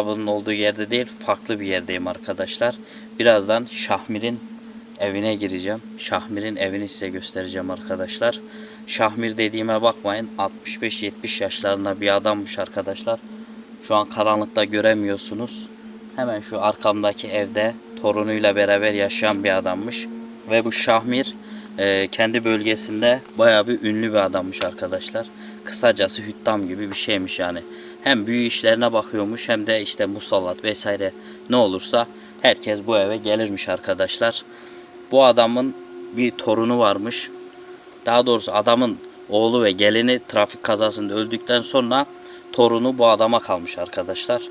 Bunun olduğu yerde değil, farklı bir yerdeyim arkadaşlar. Birazdan Şahmir'in evine gireceğim. Şahmir'in evini size göstereceğim arkadaşlar. Şahmir dediğime bakmayın, 65-70 yaşlarında bir adammış arkadaşlar. Şu an karanlıkta göremiyorsunuz. Hemen şu arkamdaki evde torunuyla beraber yaşayan bir adammış. Ve bu Şahmir kendi bölgesinde bayağı bir ünlü bir adammış arkadaşlar. Kısacası hüttam gibi bir şeymiş yani. Hem büyü işlerine bakıyormuş hem de işte musallat vesaire ne olursa herkes bu eve gelirmiş arkadaşlar. Bu adamın bir torunu varmış. Daha doğrusu adamın oğlu ve gelini trafik kazasında öldükten sonra torunu bu adama kalmış arkadaşlar.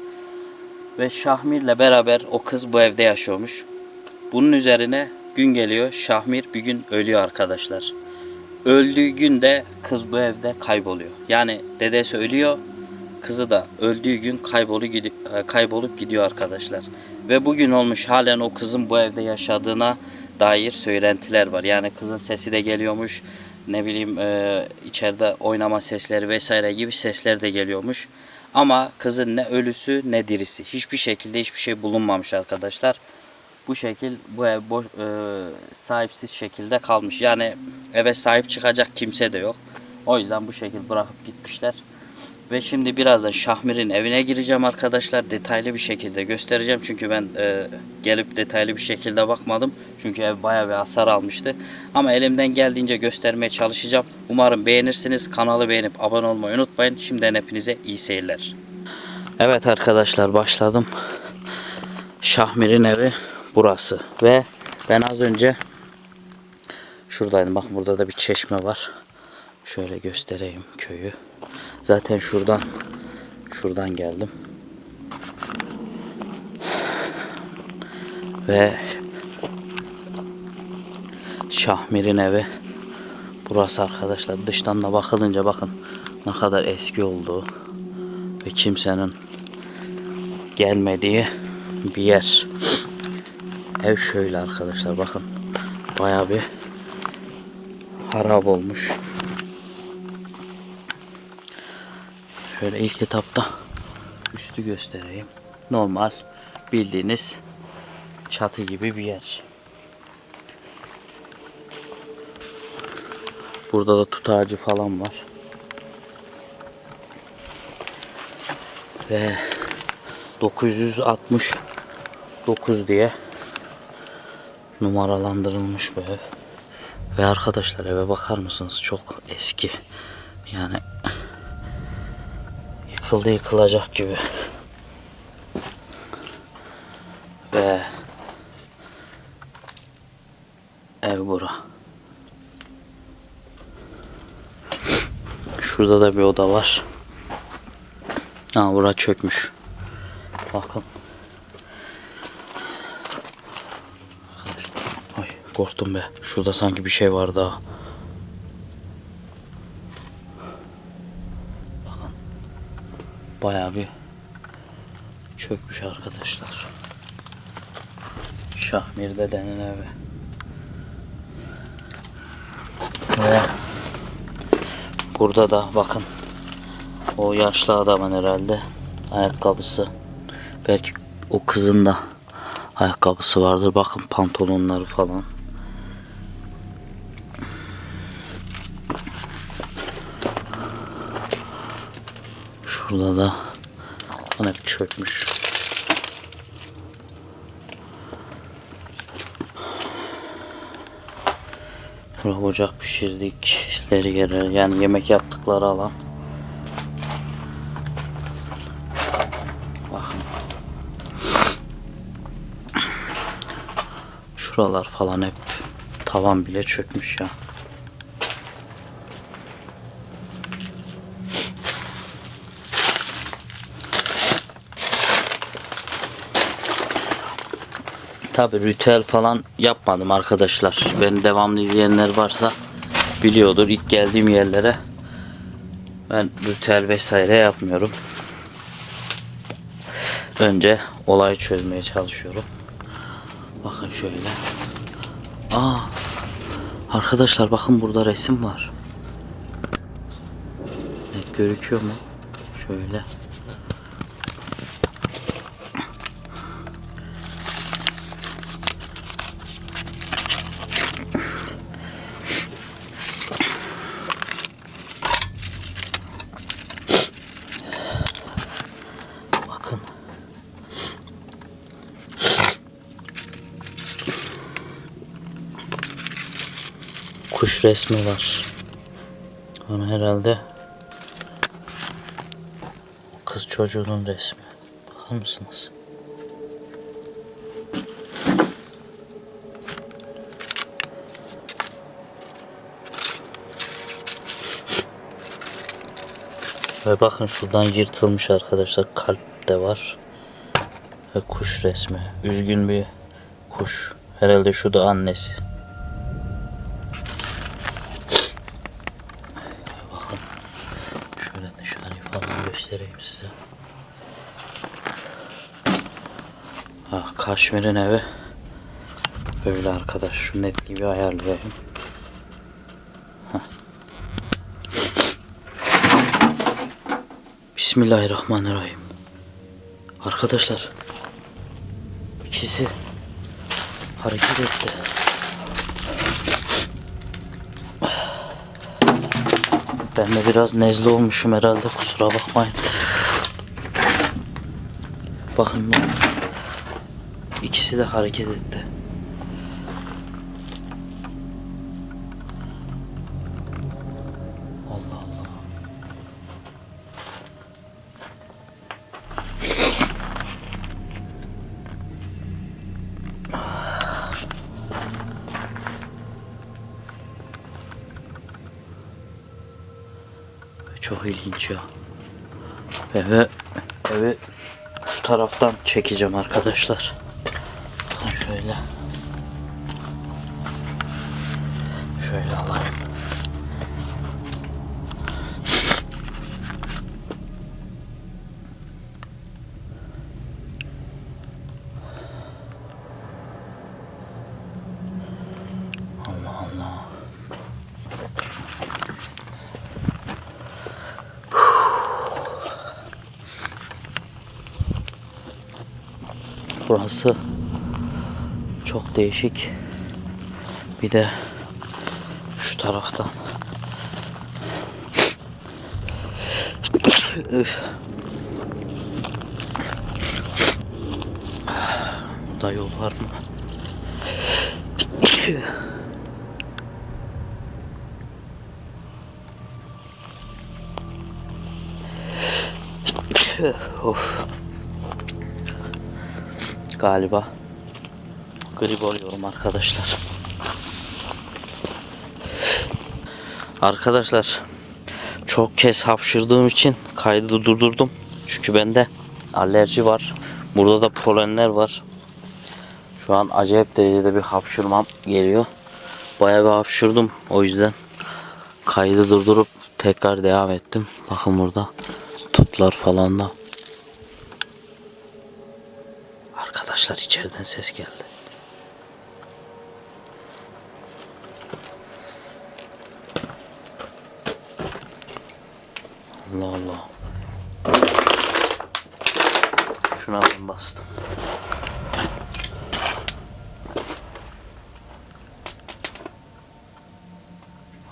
Ve Şahmir'le beraber o kız bu evde yaşıyormuş. Bunun üzerine gün geliyor, Şahmir bir gün ölüyor arkadaşlar. Öldüğü günde kız bu evde kayboluyor. Yani dedesi ölüyor, kızı da öldüğü gün kaybolup gidiyor arkadaşlar. Ve bugün olmuş halen o kızın bu evde yaşadığına dair söylentiler var. Yani kızın sesi de geliyormuş. Ne bileyim içeride oynama sesleri vesaire gibi sesler de geliyormuş. Ama kızın ne ölüsü ne dirisi. Hiçbir şekilde hiçbir şey bulunmamış arkadaşlar. Bu şekil bu ev sahipsiz şekilde kalmış. Yani eve sahip çıkacak kimse de yok. O yüzden bu şekil bırakıp gitmişler. Ve şimdi birazdan Şahmir'in evine gireceğim arkadaşlar. Detaylı bir şekilde göstereceğim. Çünkü ben gelip detaylı bir şekilde bakmadım. Çünkü ev bayağı bir hasar almıştı. Ama elimden geldiğince göstermeye çalışacağım. Umarım beğenirsiniz. Kanalı beğenip abone olmayı unutmayın. Şimdiden hepinize iyi seyirler. Evet arkadaşlar, başladım. Şahmir'in evi burası. Ve ben az önce şuradaydım. Bakın burada da bir çeşme var. Şöyle göstereyim köyü. Zaten şuradan geldim. Ve Şahmir'in evi burası arkadaşlar. Dıştan da bakılınca bakın ne kadar eski olduğu ve kimsenin gelmediği bir yer. Ev şöyle arkadaşlar, bakın bayağı bir harap olmuş. Şöyle ilk etapta üstü göstereyim. Normal bildiğiniz çatı gibi bir yer. Burada da tut ağacı falan var. Ve 969 diye numaralandırılmış bu ev. Ve arkadaşlar eve bakar mısınız? Çok eski. Yani yıkılacak gibi. Ve ev bura. Şurada da bir oda var. Bura çökmüş. Bakın. Ay korktum be. Şurada sanki bir şey var daha. Bakın. Bayağı bir çökmüş arkadaşlar. Şahmir dedenin evi. Ve burada da bakın o yaşlı adamın herhalde ayakkabısı. Belki o kızın da ayakkabısı vardır. Bakın pantolonları falan. Şurada da hep çökmüş. Burada ocak pişirdikleri yer, yani yemek yaptıkları alan. Bakın. Şuralar falan hep tavan bile çökmüş ya. Tabi ritüel falan yapmadım arkadaşlar. Beni devamlı izleyenler varsa biliyordur. İlk geldiğim yerlere ben ritüel vesaire yapmıyorum. Önce olayı çözmeye çalışıyorum. Bakın şöyle. Arkadaşlar bakın burada resim var. Net gözüküyor mu? Şöyle. kuş resmi var. Ama herhalde kız çocuğunun resmi. Bakar mısınız? Ve bakın şuradan yırtılmış arkadaşlar. Kalp de var. Ve kuş resmi. Üzgün bir kuş. Herhalde şu da annesi. Bakın. Şöyle dışarıyı falan göstereyim size. Kaşmir'in evi böyle arkadaş. Şu netliği bir ayarlayayım. Bismillahirrahmanirrahim. Arkadaşlar, ikisi hareket etti. Ben de biraz nezle olmuşum herhalde, kusura bakmayın. Bakın, ikisi de hareket etti. Allah Allah. Çok ilginç ya. Evi şu taraftan çekeceğim arkadaşlar. Bakın şöyle. Şöyle alayım. Allah Allah. Burası çok değişik. Bir de şu taraftan. Burada yol var mı? Of. Galiba grip oluyorum arkadaşlar. Arkadaşlar, çok kez hapşırdığım için kaydı durdurdum. Çünkü bende alerji var. Burada da polenler var. Şu an acayip derecede bir hapşırmam geliyor. Bayağı bir hapşırdım. O yüzden kaydı durdurup tekrar devam ettim. Bakın burada tutlar falan da. Arkadaşlar, içeriden ses geldi. Allah Allah. Şuna ben bastım.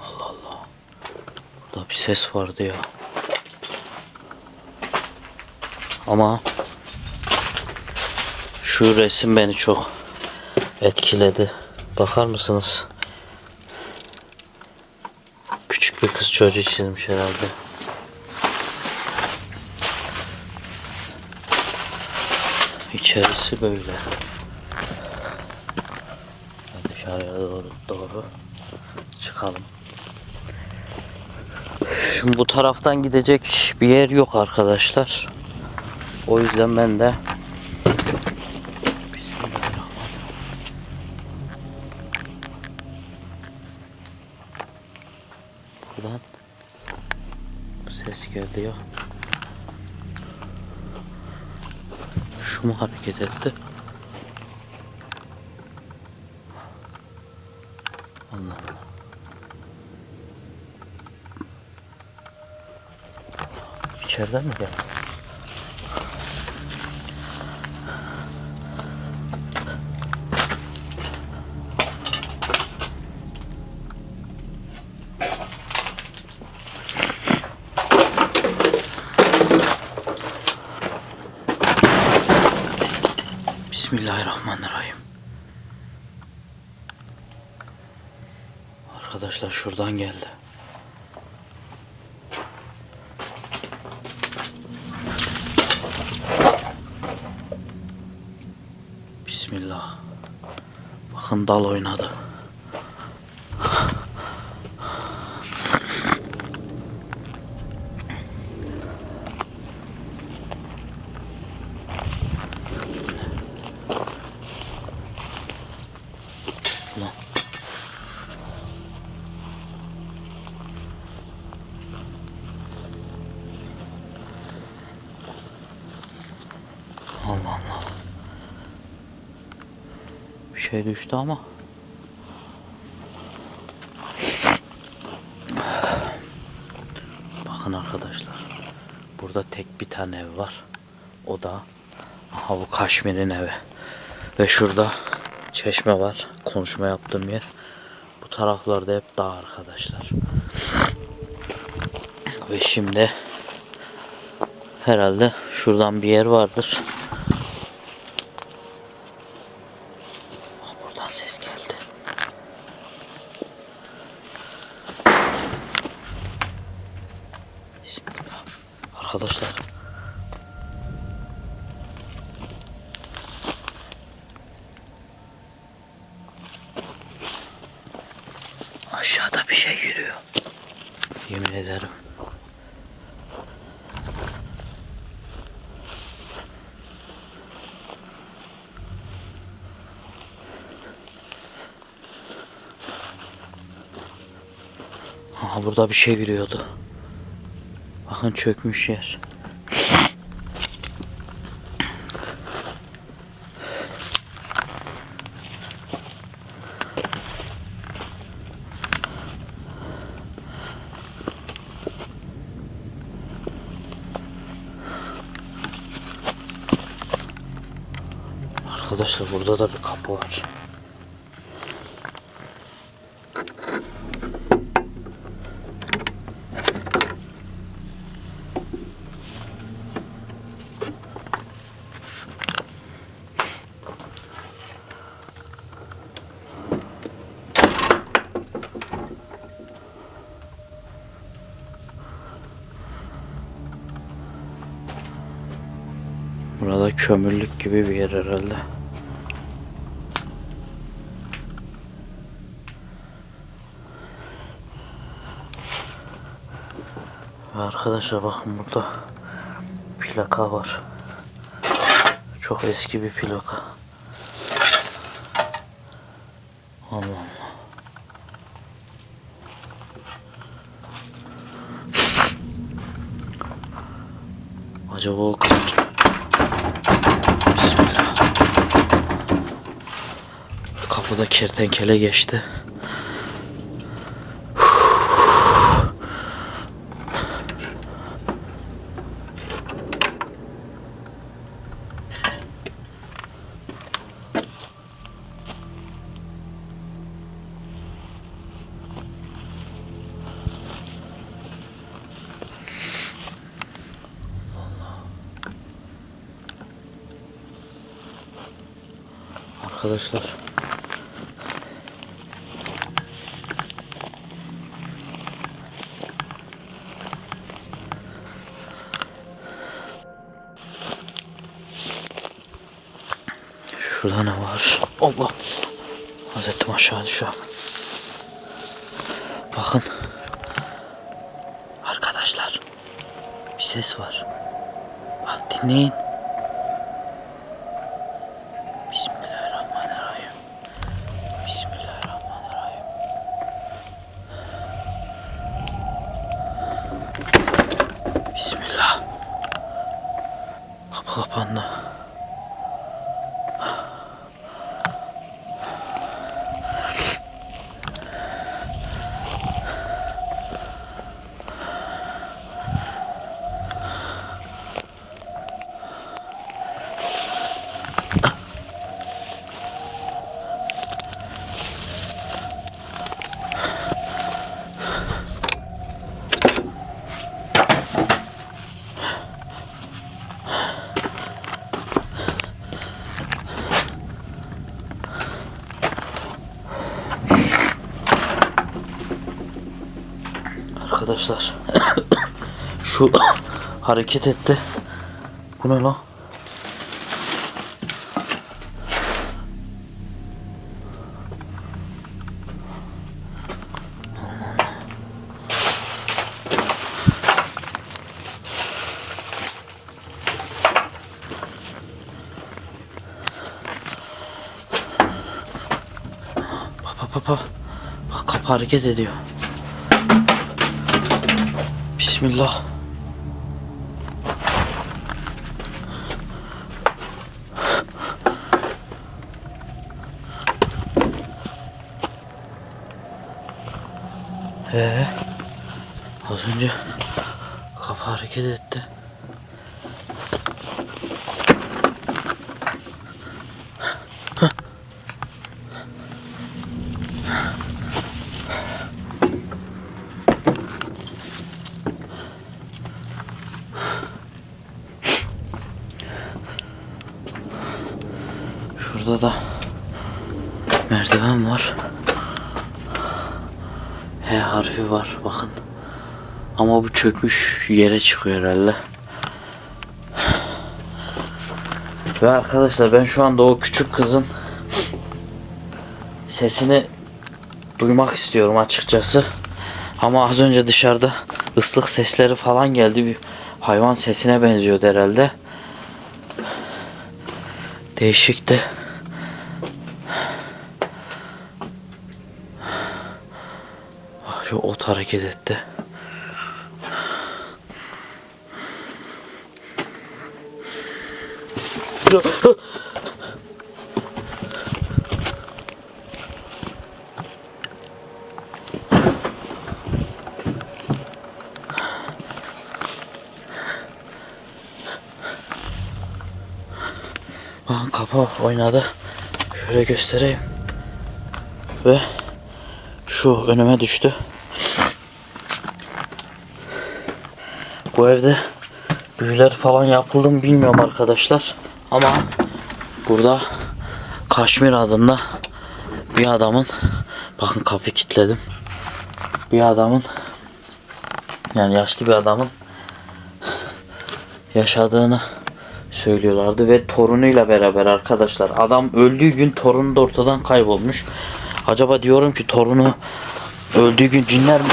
Allah Allah. Burada bir ses vardı ya. Ama şu resim beni çok etkiledi. Bakar mısınız? Küçük bir kız çocuğu çizmiş herhalde. İçerisi böyle. Dışarıya doğru çıkalım. Şimdi bu taraftan gidecek bir yer yok arkadaşlar. O yüzden ben de buradan ses geldi ya. Şu mu hareket etti? Allah Allah. İçeriden mi geldi? Bismillahirrahmanirrahim. Arkadaşlar şuradan geldi. Bismillah. Bakın dal oynadı. Ulan. Allah Allah. Bir şey düştü ama. Bakın arkadaşlar. Burada tek bir tane ev var. O da aha bu Kaşmir'in evi. Ve şurada çeşme var. Konuşma yaptığım yer. Bu taraflarda hep dağ arkadaşlar. Ve şimdi herhalde şuradan bir yer vardır. Buradan ses geldi. Bismillah. Arkadaşlar. Aşağıda bir şey yürüyor. Yemin ederim. Aha burada bir şey yürüyordu. Bakın çökmüş yer. Arkadaşlar burada da bir kapı var. Burada kömürlük gibi bir yer herhalde. Arkadaşlar bakın burada plaka var. Çok eski bir plaka. Allah Allah. Acaba o Bismillah. Kapıda kertenkele geçti. Arkadaşlar şurada ne var? Allah! Hazretim aşağı düşüyor. Bakın arkadaşlar bir ses var. Bak dinleyin. Bismillahirrahmanirrahim. Bismillahirrahmanirrahim. Bismillah. Kapı kapandı. arkadaşlar. Şu hareket etti. Bu ne lan? Bak kapı hareket ediyor. Bismillah. Az önce kapı hareket etti. Şurada da merdiven var. H harfi var bakın. Ama bu çökmüş yere çıkıyor herhalde. Ve arkadaşlar ben şu anda o küçük kızın sesini duymak istiyorum açıkçası. Ama az önce dışarıda ıslık sesleri falan geldi. Bir hayvan sesine benziyordu herhalde. Değişikti. Şu ot hareket etti. Bakın kapı oynadı. Şöyle göstereyim. Ve şu önüme düştü. Bu evde büyüler falan yapıldı mı bilmiyorum arkadaşlar. Ama burada Kaşmir adında bir adamın, bakın kapıyı kilitledim. Bir adamın, yani yaşlı bir adamın yaşadığını söylüyorlardı ve torunuyla beraber arkadaşlar. Adam öldüğü gün torunu da ortadan kaybolmuş. Acaba diyorum ki torunu öldüğü gün cinler mi?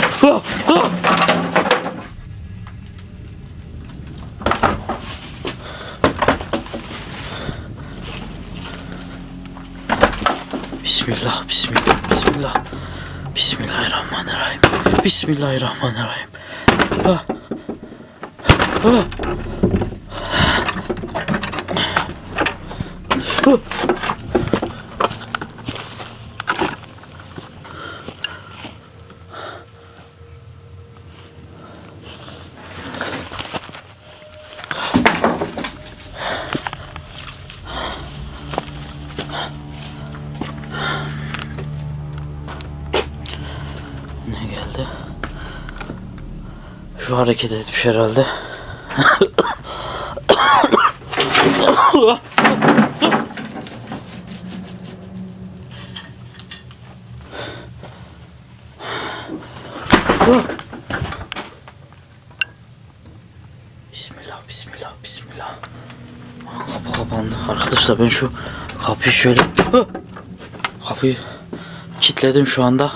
Bismillah, bismillah, bismillah. Bismillahirrahmanirrahim. Bismillahirrahmanirrahim. Ah. Ah. Ne geldi? Şu hareket etmiş herhalde. Bismillah, bismillah, bismillah. Kapı kapandı. Arkadaşlar ben şu kapıyı şöyle kapıyı kilitledim şu anda.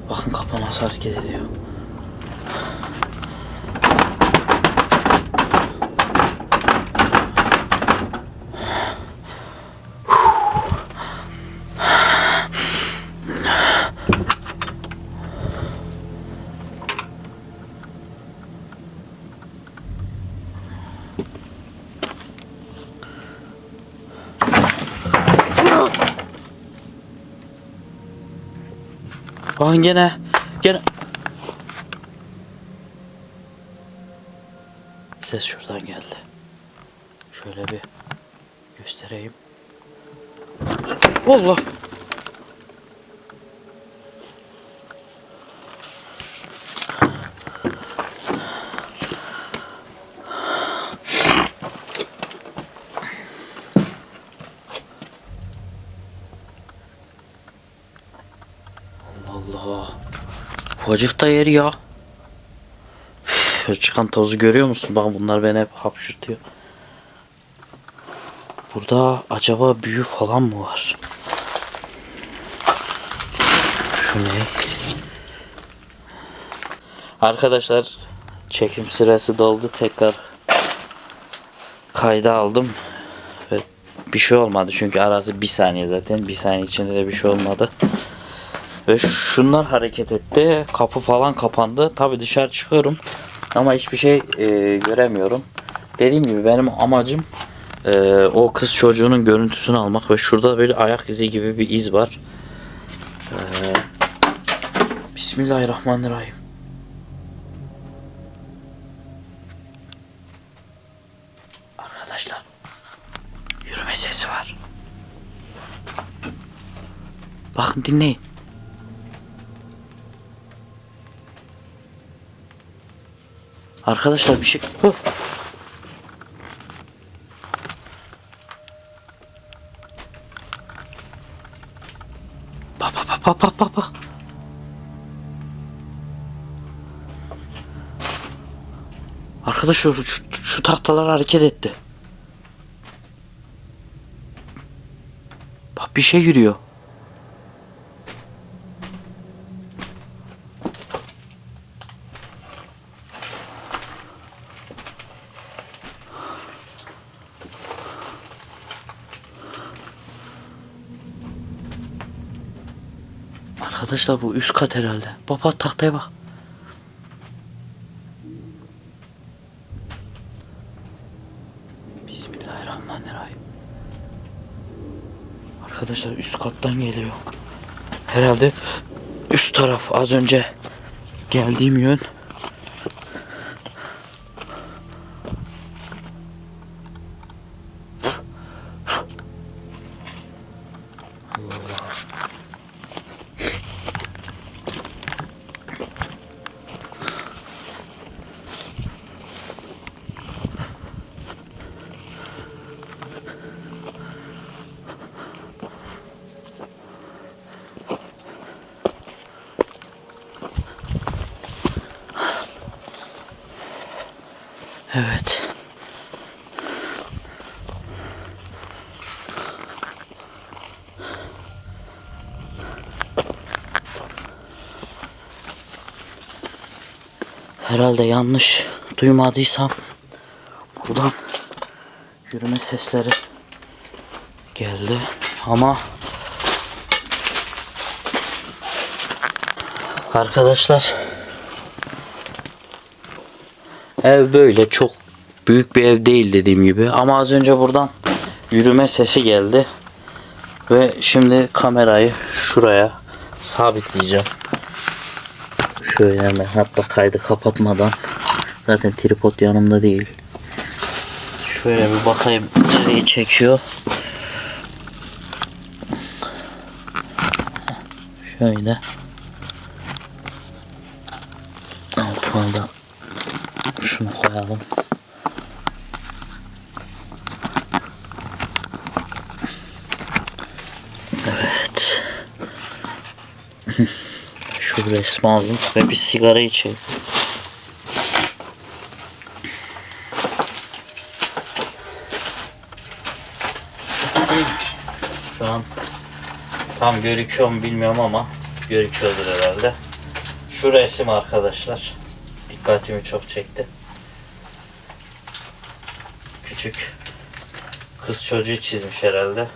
Bakın kapı nasıl hareket ediyor. Bakın gene. Ses şuradan geldi. Şöyle bir göstereyim. Allah. Ufacık da yer ya. Üf, çıkan tozu görüyor musun? Bak bunlar beni hep hapşırtıyor. Burada acaba büyü falan mı var? Şu ne? Arkadaşlar çekim sırası doldu. Tekrar kayda aldım. Ve bir şey olmadı. Çünkü arası bir saniye zaten. Bir saniye içinde de bir şey olmadı. Ve şunlar hareket etti. Kapı falan kapandı. Tabi dışarı çıkıyorum. Ama hiçbir şey göremiyorum. Dediğim gibi benim amacım o kız çocuğunun görüntüsünü almak. Ve şurada böyle ayak izi gibi bir iz var. Bismillahirrahmanirrahim. Arkadaşlar yürüme sesi var. Bakın dinleyin. Arkadaşlar bir şey... Huh. Bak bak bak bak bak bak. Arkadaşlar şu tahtalar hareket etti. Bak bir şey yürüyor. Arkadaşlar bu üst kat herhalde. Bak bak tahtaya bak. Bismillahirrahmanirrahim. Arkadaşlar üst kattan geliyor. Herhalde üst taraf az önce geldiğim yön. Evet. Herhalde yanlış duymadıysam buradan yürüme sesleri geldi ama arkadaşlar ev böyle çok büyük bir ev değil dediğim gibi ama az önce buradan yürüme sesi geldi ve şimdi kamerayı şuraya sabitleyeceğim. Şöyle hemen hatta kaydı kapatmadan, zaten tripod yanımda değil. Şöyle bir bakayım nereyi çekiyor. Şöyle altına da şunu koyalım. Evet. Şu resmi alayım ve bir sigara içeyim. Şu an tam görüküyor mu bilmiyorum ama görüküyordur herhalde. Şu resim arkadaşlar dikkatimi çok çekti. Küçük kız çocuğu çizmiş herhalde.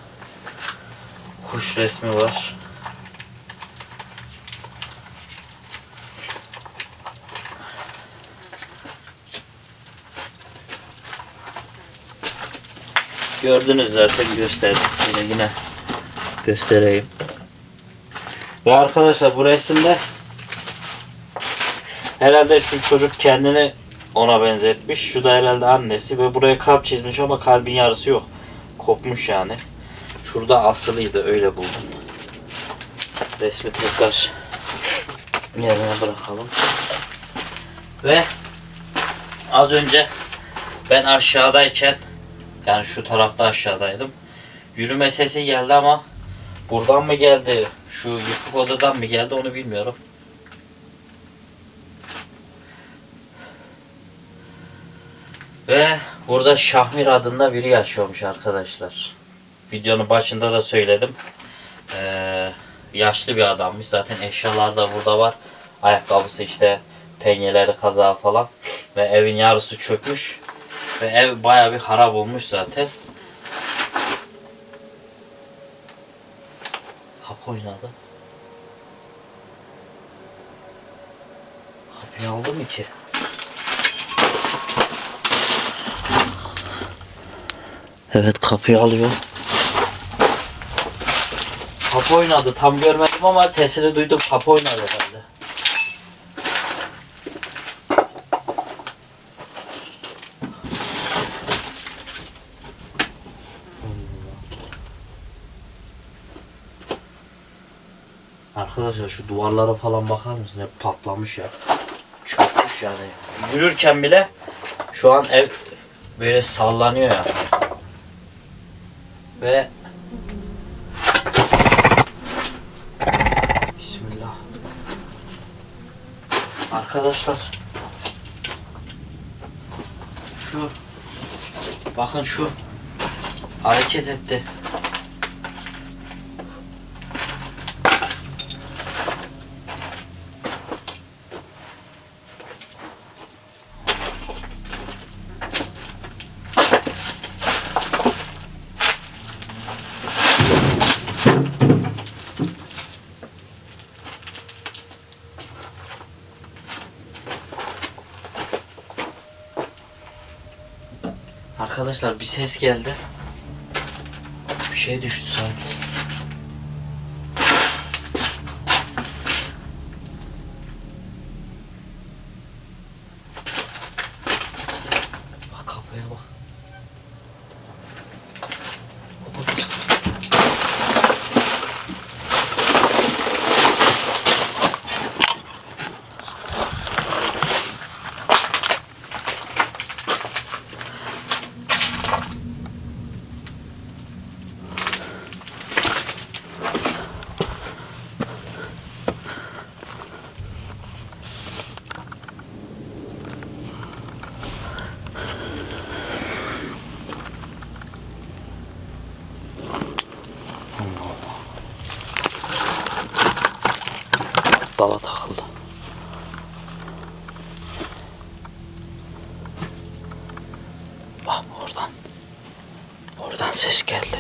Kuş resmi var. Gördünüz zaten, gösterdim. Yine göstereyim. Ve arkadaşlar bu resimde herhalde şu çocuk kendini ona benzetmiş. Şu da herhalde annesi ve buraya kalp çizmiş ama kalbin yarısı yok. Kopmuş yani. Şurada asılıydı, öyle buldum. Resmi tekrar yerine bırakalım. Ve az önce ben aşağıdayken, yani şu tarafta aşağıdaydım, yürüme sesi geldi ama buradan mı geldi, şu yıkık odadan mı geldi onu bilmiyorum. Ve burada Şahmir adında biri yaşıyormuş arkadaşlar. Videonun başında da söyledim. Yaşlı bir adammış. Zaten eşyalar da burada var. Ayakkabısı işte, penyeleri, kazağı falan. Ve evin yarısı çökmüş. Ve ev bayağı bir harap olmuş zaten. Kapı oynadı. Kapıyı aldı mı ki? Evet, kapıyı alıyor. Kapı oynadı. Tam görmedim ama sesini duydum. Kapı oynadı herhalde. Arkadaşlar şu duvarlara falan bakar mısın? Hep patlamış ya. Çökmüş yani. Yürürken bile şu an ev böyle sallanıyor ya. Ve Bismillah. Arkadaşlar şu bakın, şu hareket etti. Arkadaşlar bir ses geldi. Bir şey düştü sanki. Bak kapıya bak. Dala takıldı. Bak oradan ses geldi.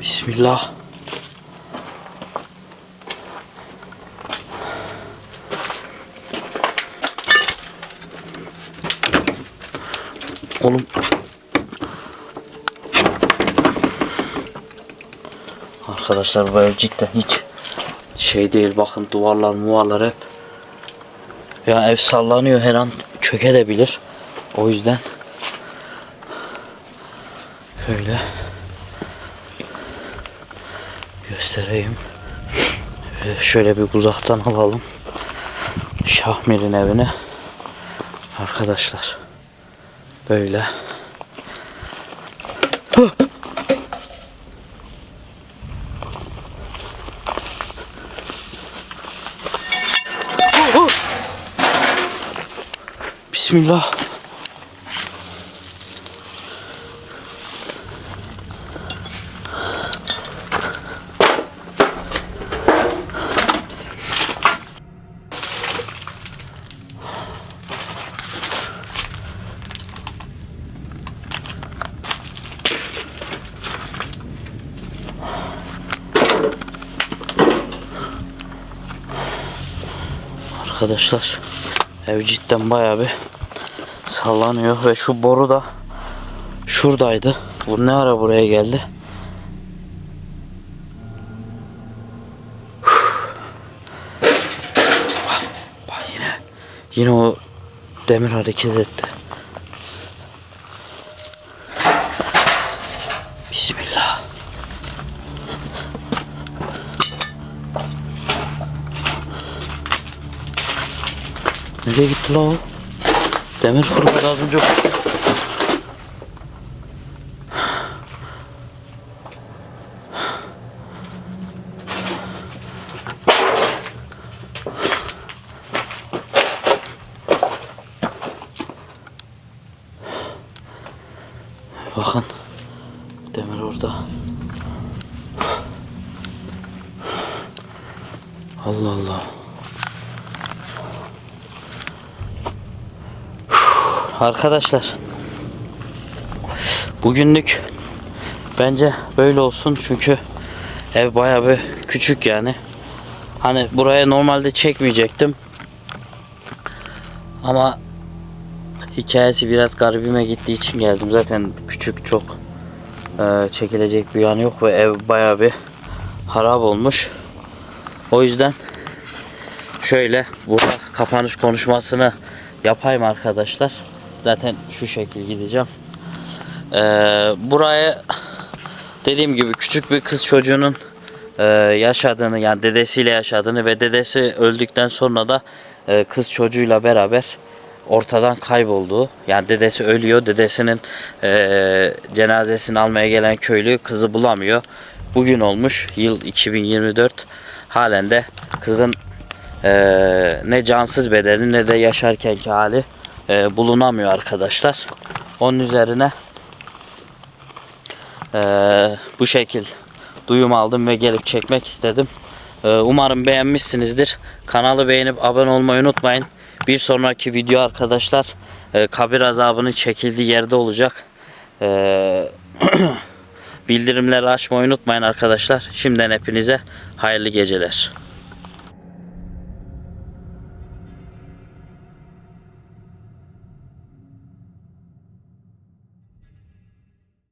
Bismillah. Oğlum. Arkadaşlar bu ev cidden hiç şey değil. Bakın duvarlar hep. Ya ev sallanıyor, her an çökebilir. O yüzden şöyle göstereyim. Şöyle bir uzaktan alalım Şahmir'in evini. Arkadaşlar böyle. Bismillah. Arkadaşlar ev cidden bayağı bir sallanıyor ve şu boru da şuradaydı. Bu ne ara buraya geldi? Bak yine o demir hareket etti. Bismillah. Nereye gitti la o? Demir fırladı az önce. Bakın. Demir orada. Allah Allah. Arkadaşlar. Bugünlük bence böyle olsun çünkü ev bayağı bir küçük yani. Hani buraya normalde çekmeyecektim. Ama hikayesi biraz garibime gittiği için geldim. Zaten küçük, çok çekilecek bir yanı yok ve ev bayağı bir harap olmuş. O yüzden şöyle burada kapanış konuşmasını yapayım arkadaşlar. Zaten şu şekil gideceğim. Buraya dediğim gibi küçük bir kız çocuğunun yaşadığını, yani dedesiyle yaşadığını ve dedesi öldükten sonra da kız çocuğuyla beraber ortadan kaybolduğu, yani dedesi ölüyor, dedesinin cenazesini almaya gelen köylü kızı bulamıyor. Bugün olmuş yıl 2024, halen de kızın ne cansız bedeni ne de yaşarkenki hali bulunamıyor arkadaşlar. Onun üzerine bu şekil duyum aldım ve gelip çekmek istedim. Umarım beğenmişsinizdir. Kanalı beğenip abone olmayı unutmayın. Bir sonraki video arkadaşlar kabir azabının çekildiği yerde olacak. Bildirimleri açmayı unutmayın arkadaşlar. Şimdiden hepinize hayırlı geceler.